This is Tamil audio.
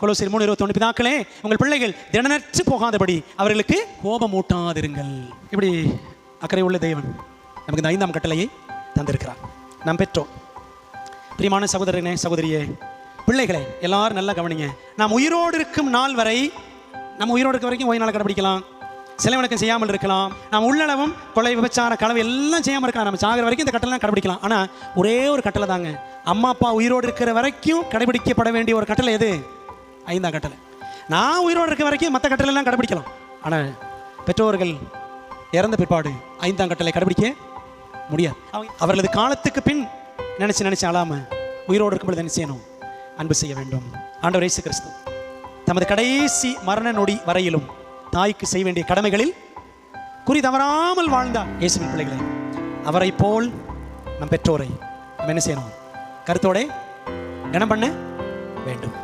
கொலோசியர் 3:21 பிதாக்களே உங்கள் பிள்ளைகள் திடனற்று போகாதபடி அவர்களுக்கு கோபம் ஊட்டாதிருங்கள். இப்படி அக்கறை உள்ள தேவன் நமக்கு இந்த 5ஆம் கட்டளையை தந்திருக்கிறார். நாம் பெற்றோம். பிரியமான சகோதரனே சகோதரியே, பிள்ளைகளை எல்லாரும் நல்லா கவனிங்க. நாம் உயிரோடு இருக்கும் நாள் வரை, நம்ம உயிரோடு இருக்க வரைக்கும் ஓய்வு நாளை கடைபிடிக்கலாம், சிலை வணக்கம் செய்யாமல் இருக்கலாம், நாம் உள்ளளவும் கொலை விபச்சார களவு எல்லாம் செய்யாமல் இருக்கலாம், நம்ம சாகிற வரைக்கும் இந்த கட்டளை கடைபிடிக்கலாம். ஆனால் ஒரே ஒரு கட்டளை தாங்க, அம்மா அப்பா உயிரோடு இருக்கிற வரைக்கும் கடைபிடிக்கப்பட வேண்டிய ஒரு கட்டளை எது? 5ஆம் கட்டளை. நான் உயிரோடு இருக்க வரைக்கும் மற்ற கட்டளை எல்லாம் கடைபிடிக்கலாம். ஆனால் பெற்றோர்கள் இறந்த பிற்பாடு 5ஆம் கட்டளை கடைபிடிக்க முடியாது. அவர்களது காலத்துக்கு பின் நினைச்சு அழாம உயிரோடு இருக்கும்போது என்ன செய்யணும்? அன்பு செய்ய வேண்டும். ஆண்டவர் இயேசு கிறிஸ்து தமது கடைசி மரண நொடி வரையிலும் தாய்க்கு செய்ய வேண்டிய கடமைகளில் குறி தவறாமல் வாழ்ந்தார். இயேசுவின் பிள்ளைகளை, அவரை போல் நம் பெற்றோரை நம்ம என்ன செய்யணும்? கருத்தோட கனம் பண்ண வேண்டும்.